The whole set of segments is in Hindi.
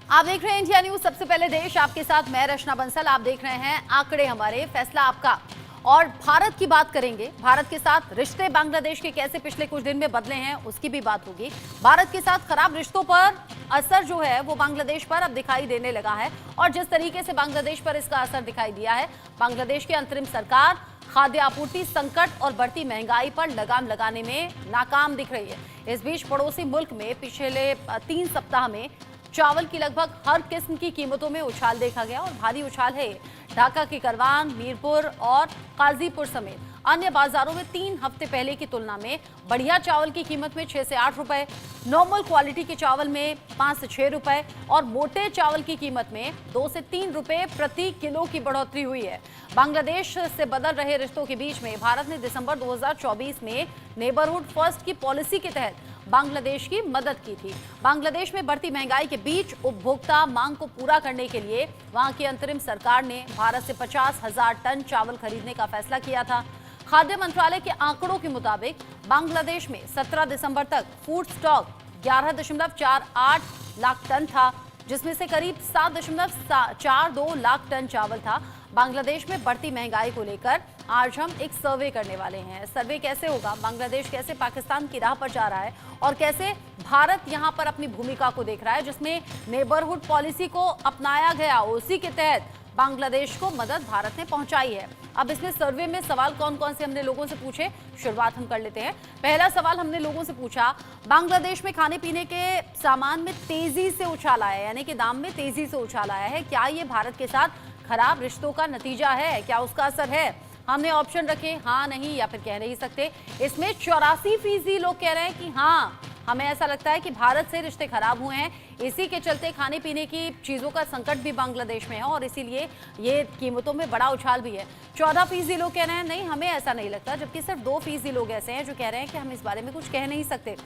आप देख रहे हैं इंडिया न्यूज। सबसे पहले देश, आपके साथ मैं रचना बंसल। आप देख रहे हैं आंकड़े हमारे, फैसला आपका। और भारत की बात करेंगे। भारत के साथ रिश्ते बांग्लादेश के कैसे पिछले कुछ दिन में बदले हैं उसकी भी बात होगी। भारत के साथ खराब रिश्तों पर असर जो है वो बांग्लादेश पर अब दिखाई देने लगा है, और जिस तरीके से बांग्लादेश पर इसका असर दिखाई दिया है, बांग्लादेश की अंतरिम सरकार खाद्य आपूर्ति संकट और बढ़ती महंगाई पर लगाम लगाने में नाकाम दिख रही है। इस बीच पड़ोसी मुल्क में पिछले 3 सप्ताह में चावल की लगभग हर किस्म की कीमतों में उछाल देखा गया, और भारी उछाल है। ढाका के करवान, मीरपुर और काजीपुर समेत अन्य बाजारों में 3 हफ्ते पहले की तुलना में बढ़िया चावल की कीमत में 6 से 8 रुपए, नॉर्मल क्वालिटी के चावल में 5 से 6 रुपए और मोटे चावल की कीमत में 2 से 3 रुपए प्रति किलो की बढ़ोतरी हुई है। बांग्लादेश से बदल रहे रिश्तों के बीच में भारत ने दिसंबर 2024 में नेबरहुड फर्स्ट की पॉलिसी के तहत बांग्लादेश की मदद की थी। बांग्लादेश में बढ़ती महंगाई के बीच उपभोक्ता मांग को पूरा करने के लिए वहां की अंतरिम सरकार ने भारत से 50,000 टन चावल खरीदने का फैसला किया था। खाद्य मंत्रालय के आंकड़ों के मुताबिक बांग्लादेश में 17 दिसंबर तक फूड स्टॉक 11.48 लाख टन था, जिसमें से करीब 7.42 लाख टन चावल था। बांग्लादेश में बढ़ती महंगाई को लेकर आज हम एक सर्वे करने वाले हैं। सर्वे कैसे होगा, बांग्लादेश कैसे पाकिस्तान की राह पर जा रहा है और कैसे भारत यहां पर अपनी भूमिका को देख रहा है, जिसमें नेबरहुड पॉलिसी को अपनाया गया, उसी के तहत बांग्लादेश को मदद भारत ने पहुंचाई है। अब इसमें सर्वे में सवाल कौन कौन से हमने लोगों से पूछे, शुरुआत हम कर लेते हैं। पहला सवाल हमने लोगों से पूछा, बांग्लादेश में खाने पीने के सामान में तेजी से उछाल आया है, यानी कि दाम में तेजी से उछाल आया है। क्या ये भारत के साथ खराब रिश्तों का नतीजा है? क्या उसका असर है? हमने ऑप्शन रखे हाँ, नहीं या फिर कह नहीं सकते। इसमें 84% लोग कह रहे हैं कि हाँ, हमें ऐसा लगता है कि भारत से रिश्ते खराब हुए हैं, इसी के चलते खाने पीने की चीज़ों का संकट भी बांग्लादेश में है और इसीलिए ये कीमतों में बड़ा उछाल भी है। 14% लोग कह रहे हैं नहीं, हमें ऐसा नहीं लगता, जबकि सिर्फ 2% लोग ऐसे हैं जो कह रहे हैं कि हम इस बारे में कुछ कह नहीं सकते।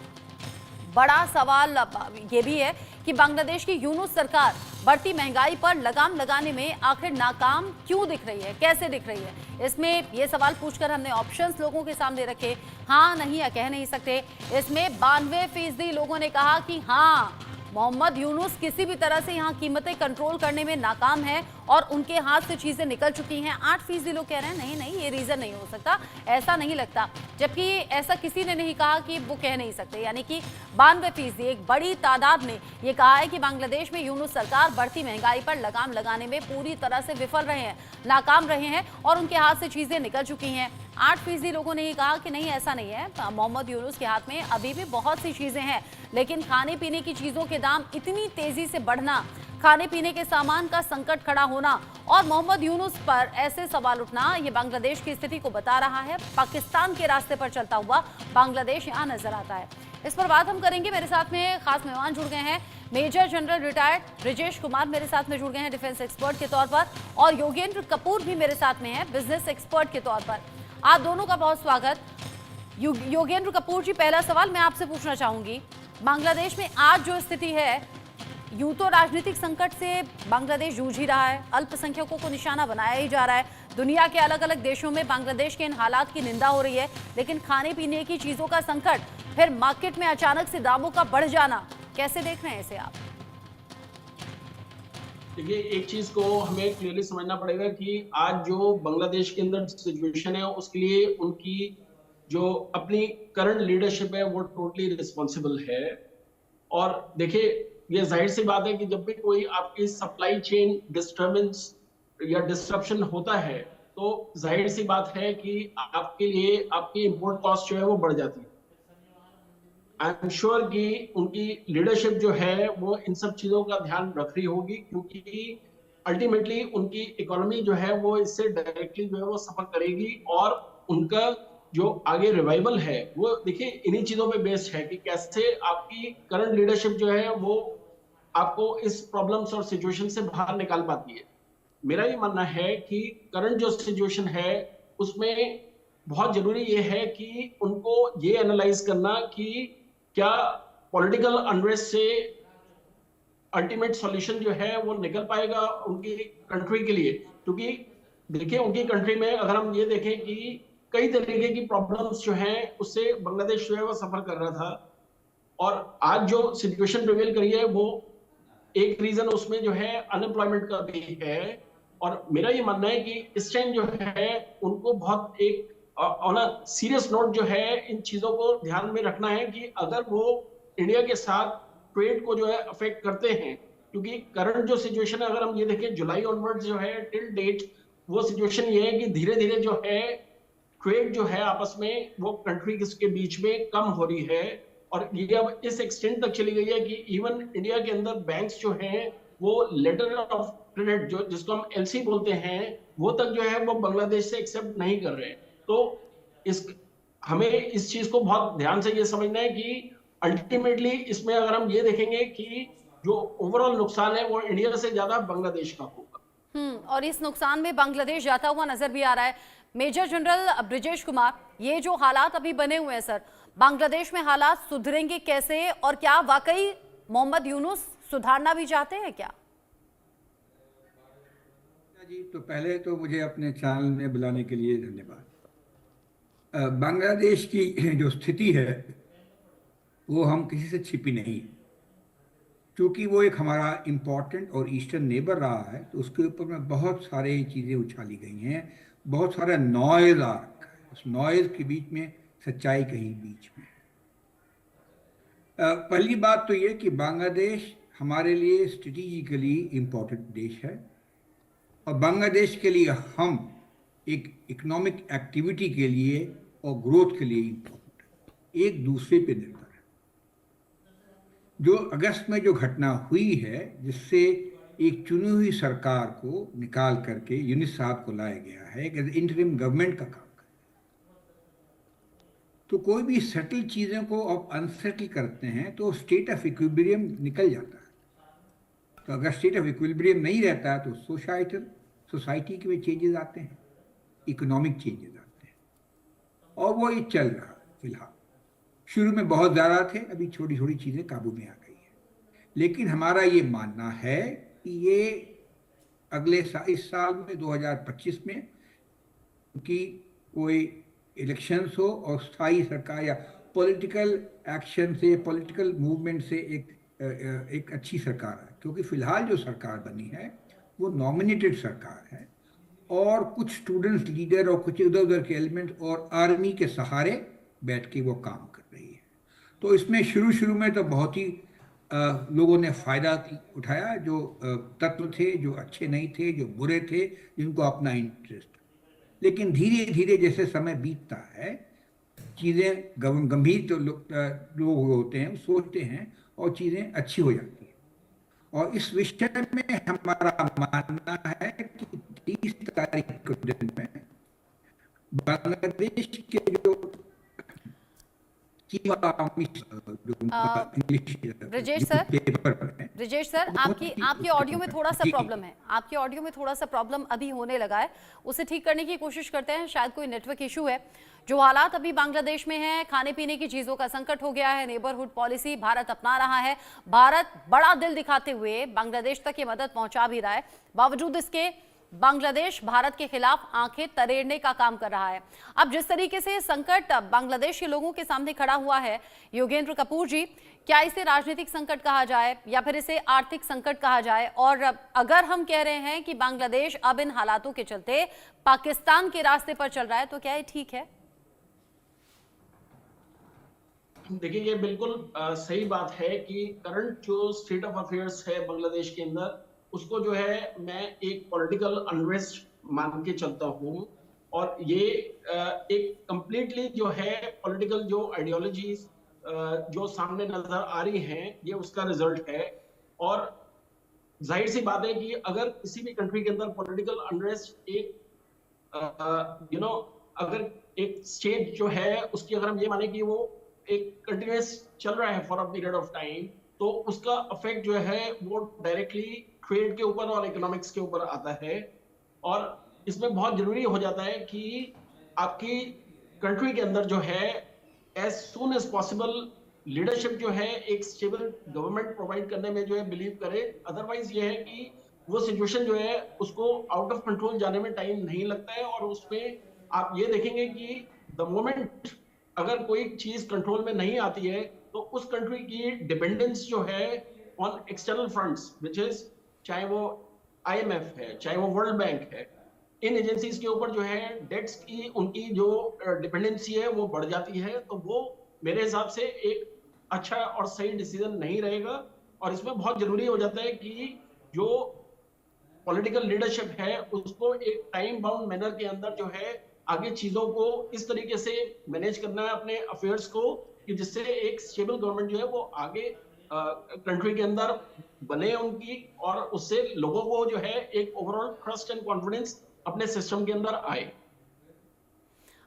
बड़ा सवाल ये भी है कि बांग्लादेश की यूनुस सरकार बढ़ती महंगाई पर लगाम लगाने में आखिर नाकाम क्यों दिख रही है, कैसे दिख रही है? इसमें ये सवाल पूछकर हमने ऑप्शंस लोगों के सामने रखे, हाँ, नहीं या कह नहीं सकते। इसमें 92% लोगों ने कहा कि हाँ, मोहम्मद यूनुस किसी भी तरह से यहाँ कीमतें कंट्रोल करने में नाकाम है और उनके हाथ से चीजें निकल चुकी हैं। 8% लोग कह रहे हैं नहीं नहीं, ये रीजन नहीं हो सकता, ऐसा नहीं लगता, जबकि ऐसा किसी ने नहीं कहा कि वो कह नहीं सकते। यानी कि 92%, एक बड़ी तादाद ने ये कहा है कि बांग्लादेश में यूनुस सरकार बढ़ती महंगाई पर लगाम लगाने में पूरी तरह से विफल रहे हैं, नाकाम रहे हैं और उनके हाथ से चीजें निकल चुकी हैं। 8% लोगों ने ये कहा कि नहीं, ऐसा नहीं है, मोहम्मद यूनुस के हाथ में अभी भी बहुत सी चीजें हैं, लेकिन खाने पीने की चीजों के दाम इतनी तेजी से बढ़ना, खाने पीने के सामान का संकट खड़ा होना और मोहम्मद यूनुस पर ऐसे सवाल उठना, ये बांग्लादेश की स्थिति को बता रहा है। पाकिस्तान के रास्ते पर चलता हुआ बांग्लादेश यहाँ नजर आता है। इस पर बात हम करेंगे। मेरे साथ में खास मेहमान जुड़ गए हैं, major general retired Brijesh Kumar मेरे साथ में जुड़ गए हैं डिफेंस एक्सपर्ट के तौर पर, और योगेंद्र कपूर भी मेरे साथ में है बिजनेस एक्सपर्ट के तौर पर। आप दोनों का बहुत स्वागत। योगेंद्र कपूर जी, पहला सवाल मैं आपसे पूछना चाहूंगी, बांग्लादेश में आज जो स्थिति है, यूं तो राजनीतिक संकट से बांग्लादेश जूझ ही रहा है, अल्पसंख्यकों को निशाना बनाया ही जा रहा है, दुनिया के अलग अलग देशों में बांग्लादेश के इन हालात की निंदा हो रही है, लेकिन खाने पीने की चीजों का संकट, फिर मार्केट में अचानक से दामों का बढ़ जाना, कैसे देख रहे हैं इसे आप? देखिए, एक चीज को हमें क्लियरली समझना पड़ेगा कि आज जो बांग्लादेश के अंदर सिचुएशन है उसके लिए उनकी जो अपनी करंट लीडरशिप है वो टोटली रिस्पॉन्सिबल है। और देखिए, ये जाहिर सी बात है कि जब भी कोई आपकी सप्लाई चेन डिस्टर्बेंस या डिस्ट्रप्शन होता है तो जाहिर सी बात है कि आपके लिए आपकी इंपोर्ट कॉस्ट जो है वो बढ़ जाती है। आई एम श्योर कि उनकी लीडरशिप जो है वो इन सब चीजों का ध्यान रख रही होगी, क्योंकि अल्टीमेटली उनकी इकोनॉमी जो है वो इससे डायरेक्टली जो है वो सफर करेगी और उनका जो आगे रिवाइवल है वो देखिए इन्हीं चीजों पे बेस्ड है कि कैसे आपकी करंट लीडरशिप जो है वो आपको इस प्रॉब्लम्स और सिचुएशन से बाहर निकाल पाती है। मेरा ये मानना है कि करंट जो सिचुएशन है उसमें बहुत जरूरी ये है कि उनको ये एनालाइज करना कि क्या पॉलिटिकल अनरेस्ट से अल्टीमेट सॉल्यूशन जो है वो निकल पाएगा उनकी कंट्री के लिए। क्योंकि देखिए, उनकी कंट्री में अगर हम ये देखें कि कई तरीके की प्रॉब्लम्स जो हैं उससे बांग्लादेश जो है वो सफर कर रहा था, और आज जो सिचुएशन प्रिवेल करी है वो एक रीजन उसमें जो है अनएम्प्लॉयमेंट का भी है। और मेरा ये मानना है कि इस टाइम जो है उनको बहुत एक ऑन अ सीरियस नोट जो है इन चीजों को ध्यान में रखना है कि अगर वो इंडिया के साथ ट्रेड को जो है अफेक्ट करते हैं, क्योंकि करंट जो सिचुएशन है अगर हम ये देखें जुलाई ऑनवर्ड्स जो है टिल डेट वो सिचुएशन ये है कि धीरे धीरे जो है ट्रेड जो है आपस में वो कंट्रीज के बीच में कम हो रही है। और ये अब इस एक्सटेंट तक चली गई है कि इवन इंडिया के अंदर बैंक्स जो हैं वो लेटर ऑफ क्रेडिट जो जिसको हम एलसी बोलते हैं वो तक जो है वो बांग्लादेश से एक्सेप्ट नहीं कर रहे हैं। तो इस हमें इस चीज को बहुत ध्यान से ये समझना है कि अल्टीमेटली इसमें अगर हम ये देखेंगे कि जो ओवरऑल नुकसान है वो इंडिया से ज्यादा बांग्लादेश का होगा। और इस नुकसान में बांग्लादेश जाता हुआ नजर भी आ रहा है। मेजर जनरल ब्रिजेश कुमार, ये जो हालात अभी बने हुए हैं सर, बांग्लादेश में हालात सुधरेंगे कैसे, और क्या वाकई मोहम्मद यूनुस सुधारना भी चाहते हैं क्या? जी, तो पहले तो मुझे अपने चैनल में बुलाने के लिए धन्यवाद। बांग्लादेश की जो स्थिति है वो हम किसी से छिपी नहीं, क्योंकि वो एक हमारा इम्पॉर्टेंट और ईस्टर्न नेबर रहा है, तो उसके ऊपर में बहुत सारे चीज़ें उछाली गई हैं, बहुत सारा नॉइज आ रखा है, उस नॉइज के बीच में सच्चाई कहीं बीच में। पहली बात तो ये कि बांग्लादेश हमारे लिए स्ट्रेटेजिकली इम्पोर्टेंट देश है, और बांग्लादेश के लिए हम एक इकोनॉमिक एक्टिविटी के लिए और ग्रोथ के लिए इम्पोर्टेंट है, एक दूसरे पे निर्भर है। जो अगस्त में जो घटना हुई है जिससे एक चुनी हुई सरकार को निकाल करके यूनुस साहब को लाया गया है कि इंटरिम गवर्नमेंट का काम करे, तो कोई भी सेटल चीज़ों को अब अनसेटल करते हैं तो स्टेट ऑफ इक्विलिब्रियम निकल जाता है। तो अगर स्टेट ऑफ इक्विलिब्रियम नहीं रहता है तो सोसाइटी के में चेंजेस आते हैं, इकोनॉमिक चेंजेस आते हैं, और वो ये चल रहा है। फिलहाल शुरू में बहुत ज़्यादा थे, अभी छोटी छोटी चीज़ें काबू में आ गई हैं, लेकिन हमारा ये मानना है कि ये अगले इस साल में 2025 में कि कोई इलेक्शंस हो और स्थायी सरकार या पॉलिटिकल एक्शन से, पॉलिटिकल मूवमेंट से एक अच्छी सरकार है, क्योंकि फिलहाल जो सरकार बनी है वो नॉमिनेटेड सरकार है, और कुछ स्टूडेंट्स लीडर और कुछ इधर उधर के एलिमेंट और आर्मी के सहारे बैठ के वो काम कर रही है। तो इसमें शुरू में तो बहुत ही लोगों ने फ़ायदा उठाया, जो तत्व थे जो अच्छे नहीं थे, जो बुरे थे, जिनको अपना इंटरेस्ट। लेकिन धीरे धीरे जैसे समय बीतता है चीज़ें गंभीर तो लोग होते हैं, सोचते हैं और चीज़ें अच्छी हो जाती हैं। और इस विषय में हमारा मानना है कि 30 तारीख के दिन में बांग्लादेश के जो ब्रिजेश सर, आपके ऑडियो में थोड़ा सा प्रॉब्लम है, आपके ऑडियो में थोड़ा सा प्रॉब्लम अभी होने लगा है, उसे ठीक करने की कोशिश करते हैं, शायद कोई नेटवर्क इशू है। जो हालात अभी बांग्लादेश में हैं, खाने पीने की चीजों का संकट हो गया है, नेबरहुड पॉलिसी भारत अपना रहा है, भारत बड़ा दिल दिखाते हुए बांग्लादेश तक ये मदद पहुंचा भी रहा है, बावजूद इसके बांग्लादेश भारत के खिलाफ आंखें तरेड़ने का काम कर रहा है। अब जिस तरीके से संकट बांग्लादेश के लोगों के सामने खड़ा हुआ है, योगेंद्र कपूर जी, क्या इसे राजनीतिक संकट कहा जाए या फिर इसे आर्थिक संकट कहा जाए? और अगर हम कह रहे हैं कि बांग्लादेश अब इन हालातों के चलते पाकिस्तान के रास्ते पर चल रहा है, तो क्या ये ठीक है? देखिए, ये बिल्कुल सही बात है कि करंट जो स्टेट ऑफ अफेयर्स है बांग्लादेश के अंदर, उसको जो है मैं एक पॉलिटिकल अनरेस्ट मान के चलता हूँ, और ये एक कंप्लीटली जो है पॉलिटिकल जो आइडियोलॉजीज जो सामने नजर आ रही हैं, ये उसका रिजल्ट है। और जाहिर सी बात है कि अगर किसी भी कंट्री के अंदर पॉलिटिकल अनरेस्ट एक अगर एक स्टेट जो है उसकी अगर हम ये माने कि वो एक कंटिन्यूअस चल रहा है for a period of time, तो उसका इफेक्ट जो है वो डायरेक्टली ट्रेड के ऊपर और इकोनॉमिक्स के ऊपर आता है। और इसमें बहुत जरूरी हो जाता है कि आपकी कंट्री के अंदर जो है as soon as possible leadership जो है एक स्टेबल गवर्नमेंट प्रोवाइड करने में जो है बिलीव करे। अदरवाइज ये है कि वो सिचुएशन जो है उसको आउट ऑफ कंट्रोल जाने में टाइम नहीं लगता है, और उसमें आप ये देखेंगे कि द मोमेंट अगर कोई चीज कंट्रोल में नहीं आती है तो उस कंट्री की डिपेंडेंस जो है on external funds which is, चाहे वो IMF है, चाहे वो वर्ल्ड बैंक है, इन एजेंसीज के ऊपर जो है डेट्स की उनकी जो डिपेंडेंसी है वो बढ़ जाती है, तो वो मेरे हिसाब से एक अच्छा और सही डिसीजन नहीं रहेगा। और इसमें बहुत जरूरी हो जाता है कि जो पॉलिटिकल लीडरशिप है उसको एक टाइम बाउंड मैनर के अंदर जो है आगे चीजों को इस तरीके से मैनेज करना है अपने अफेयर्स को, कि जिससे एक स्टेबल गवर्नमेंट जो है वो आगे कंट्री के अंदर बने उनकी, और उससे लोगों को जो है एक ओवरऑल ट्रस्ट एंड कॉन्फिडेंस अपने सिस्टम के अंदर आए।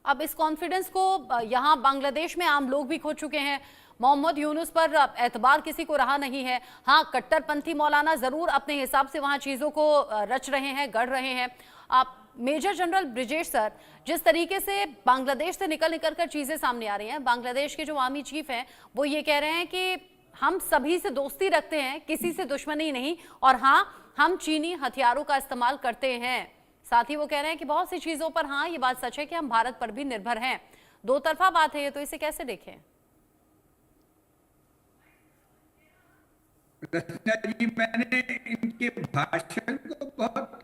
अब इस कॉन्फिडेंस को यहाँ बांग्लादेश में आम लोग भी खो चुके हैं। मोहम्मद यूनुस पर एतबार किसी को रहा नहीं है। हाँ, कट्टरपंथी मौलाना जरूर अपने हिसाब से वहां चीजों को रच रहे हैं, गढ़ रहे हैं। आप मेजर जनरल ब्रिजेश सर, जिस तरीके से बांग्लादेश से निकल कर चीजें सामने आ रही हैं, बांग्लादेश के जो आर्मी चीफ हैं वो ये कह रहे हैं कि हम सभी से दोस्ती रखते हैं, किसी से दुश्मनी नहीं, और हाँ, हम चीनी हथियारों का इस्तेमाल करते हैं। साथ ही वो कह रहे हैं कि बहुत सी चीजों पर हाँ ये बात सच है कि हम भारत पर भी निर्भर हैं। दो तरफा बात है ये, तो इसे कैसे देखें? रचना जी, मैंने इनके भाषण को बहुत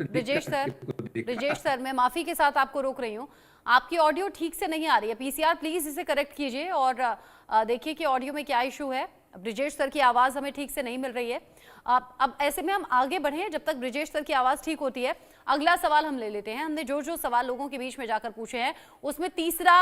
ब्रिजेश सर, मैं माफी के साथ आपको रोक रही हूँ, आपकी ऑडियो ठीक से नहीं आ रही है। पीसीआर प्लीज इसे करेक्ट कीजिए और देखिए कि ऑडियो में क्या इशू है। ब्रिजेश सर की आवाज हमें ठीक से नहीं मिल रही है। अब ऐसे में हम आगे बढ़े जब तक ब्रिजेश सर की आवाज ठीक होती है। अगला सवाल हम ले लेते हैं। हमने जो सवाल लोगों के बीच में जाकर पूछे हैं उसमें तीसरा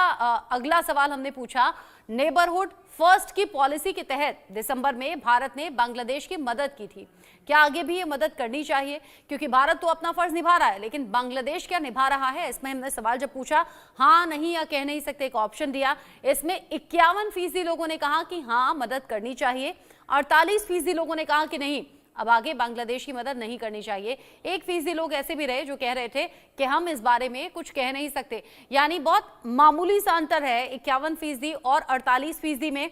अगला सवाल हमने पूछा, नेबरहुड फर्स्ट की पॉलिसी के तहत दिसंबर में भारत ने बांग्लादेश की मदद की थी, क्या आगे भी ये मदद करनी चाहिए? क्योंकि भारत तो अपना फर्ज निभा रहा है, लेकिन बांग्लादेश क्या निभा रहा है? इसमें हमने सवाल जब पूछा, हाँ नहीं या कह नहीं सकते, एक ऑप्शन दिया। इसमें 51% लोगों ने कहा कि हाँ मदद करनी चाहिए, 48% लोगों ने कहा कि नहीं, अब आगे बांग्लादेश की मदद नहीं करनी चाहिए। 1% लोग ऐसे भी रहे जो कह रहे थे कि हम इस बारे में कुछ कह नहीं सकते। यानी बहुत मामूली सा अंतर है 51% और 48% में।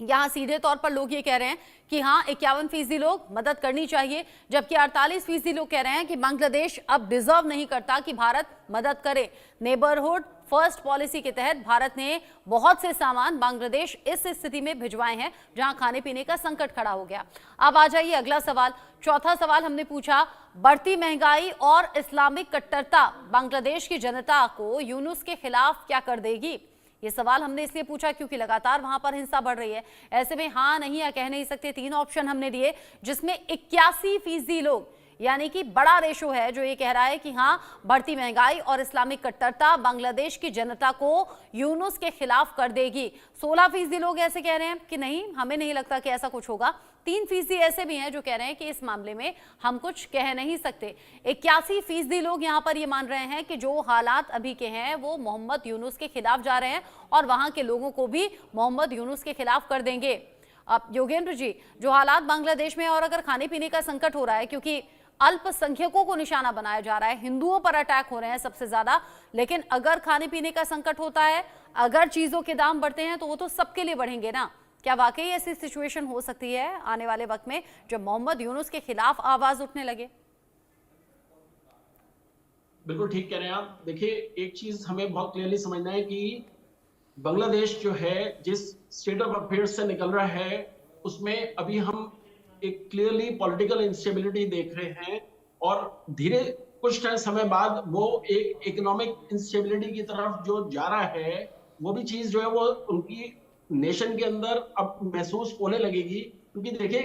यहाँ सीधे तौर पर लोग ये कह रहे हैं कि हाँ 51% लोग मदद करनी चाहिए, जबकि 48% लोग कह रहे हैं कि बांग्लादेश अब डिजर्व नहीं करता कि भारत मदद करे। नेबरहुड फर्स्ट पॉलिसी के तहत भारत ने बहुत से सामान बांग्लादेश इस स्थिति में भिजवाए हैं जहां खाने पीने का संकट खड़ा हो गया। अब आ जाइए अगला सवाल। चौथा सवाल हमने पूछा, बढ़ती महंगाई और इस्लामिक कट्टरता बांग्लादेश की जनता को यूनुस के खिलाफ क्या कर देगी? ये सवाल हमने इसलिए पूछा क्योंकि लगातार वहां पर हिंसा बढ़ रही है। ऐसे में हाँ नहीं या कह नहीं सकते 3 ऑप्शन हमने दिए, जिसमें 81% लोग, यानी कि बड़ा रेशो है जो ये कह रहा है कि हाँ बढ़ती महंगाई और इस्लामिक कट्टरता बांग्लादेश की जनता को यूनुस के खिलाफ कर देगी। 16% लोग ऐसे कह रहे हैं कि नहीं, हमें नहीं लगता कि ऐसा कुछ होगा। 3% ऐसे भी हैं जो कह रहे हैं कि इस मामले में हम कुछ कह नहीं सकते। 81% लोग यहाँ पर ये मान रहे हैं कि जो हालात अभी के हैं वो मोहम्मद यूनुस के खिलाफ जा रहे हैं और वहां के लोगों को भी मोहम्मद यूनुस के खिलाफ कर देंगे। अब योगेंद्र जी, जो हालात बांग्लादेश में, और अगर खाने पीने का संकट हो रहा है क्योंकि अल्पसंख्यकों को निशाना बनाया जा रहा है, हिंदुओं पर अटैक हो रहे हैं सबसे ज्यादा, लेकिन अगर खाने पीने का संकट होता है, अगर चीजों के दाम बढ़ते हैं तो वो तो सबके लिए बढ़ेंगे ना। क्या वाकई ऐसी सिचुएशन हो सकती है आने वाले वक्त में जब मोहम्मद यूनुस के खिलाफ आवाज उठने लगे? बिल्कुल ठीक कह रहे हैं आप। देखिए, एक चीज हमें बहुत क्लियरली समझना है कि बांग्लादेश जो है जिस स्टेट ऑफ अफेयर्स से निकल रहा है उसमें अभी हम एक क्लियरली पॉलिटिकल इंस्टेबिलिटी देख रहे हैं, और धीरे कुछ समय बाद वो एक इकोनॉमिक इंस्टेबिलिटी की तरफ जो जा रहा है, वो भी चीज जो है वो उनकी नेशन के अंदर अब महसूस होने लगेगी। क्योंकि देखिए,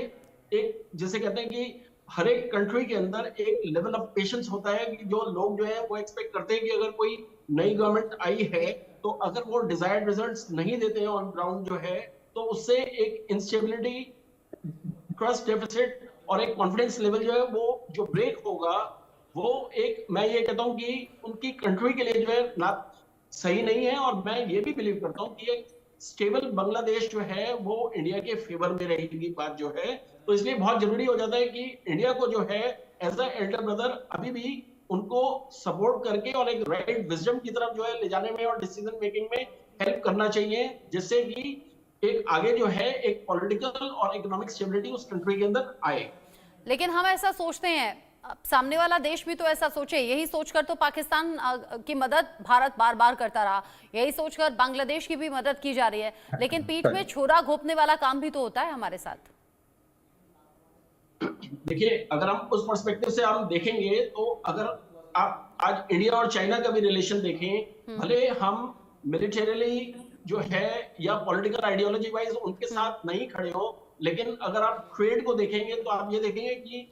एक जैसे कहते हैं कि हर एक कंट्री के अंदर एक लेवल ऑफ पेशेंस होता है कि जो लोग जो है वो एक्सपेक्ट करते हैं कि अगर कोई नई गवर्नमेंट आई है तो अगर वो डिजायर्ड रिजल्ट्स नहीं देते हैं ऑन ग्राउंड जो है, तो उससे एक इंस्टेबिलिटी, ट्रस्ट डेफिसिट और एक कॉन्फिडेंस लेवल जो है वो जो ब्रेक होगा, वो एक, मैं ये कहता हूं कि उनकी कंट्री के लिए जो है ना सही नहीं है। और मैं ये भी बिलीव करता हूं कि एक स्टेबल बांग्लादेश जो है वो इंडिया के फेवर में रहेगी बात जो है। तो इसलिए बहुत जरूरी हो जाता है कि इंडिया को जो है एज अ एल्डर ब्रदर अभी भी उनको सपोर्ट करके और एक राइट विजडम की तरफ जो है ले जाने में और डिसीजन मेकिंग में हेल्प करना चाहिए, जिससे कि एक आगे जो है एक पॉलिटिकल और इकोनॉमिक स्टेबिलिटी उस कंट्री के अंदर आए। लेकिन हम ऐसा सोचते हैं अब सामने वाला देश भी तो ऐसा सोचे, यही सोचकर तो पाकिस्तान की मदद भारत बार बार करता रहा, यही सोचकर बांग्लादेश की भी मदद की जा रही है, लेकिन पीठ में छुरा घोंपने वाला काम भी तो होता है हमारे साथ। देखिए, अगर हम उस पर्सपेक्टिव से हम देखेंगे तो अगर आप आज इंडिया और चाइना का भी रिलेशन देखें, भले हम मिलिटरीली जो है या पॉलिटिकल आइडियोलॉजी वाइज उनके साथ नहीं खड़े हो, लेकिन अगर आप ट्रेड को देखेंगे तो आप ये देखेंगे कि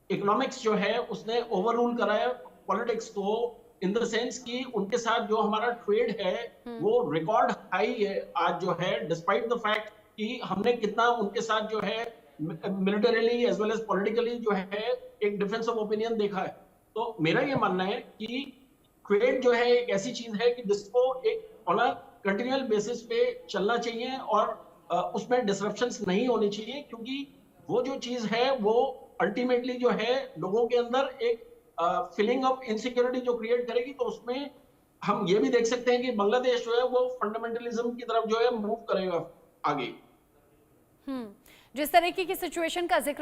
इकोनॉमिक्स जो है उसने ओवररूल करा है पॉलिटिक्स को, इन द सेंस कि उनके साथ जो हमारा ट्रेड है वो रिकॉर्ड हाई है आज जो है, डिस्पाइट द फैक्ट कि हमने कितना उनके साथ जो है militarily as well as politically जो है एक डिफरेंस ऑफ ओपिनियन देखा है। तो मेरा ये मानना है कि ट्रेड जो है एक ऐसी चीज है कि जिसको एक ऑन अ कंटिन्यूअल बेसिस पे चलना चाहिए और उसमें डिसरप्शंस नहीं होनी चाहिए, क्योंकि वो जो चीज है वो अल्टीमेटली जो है लोगों के अंदर एक फीलिंग ऑफ इनसिक्योरिटी जो क्रिएट करेगी। तो उसमें हम ये भी देख सकते हैं कि बांग्लादेश जो है वो फंडामेंटलिज्म की तरफ जो है मूव करेगा आगे। जिस तरीके की सिचुएशन का जिक्र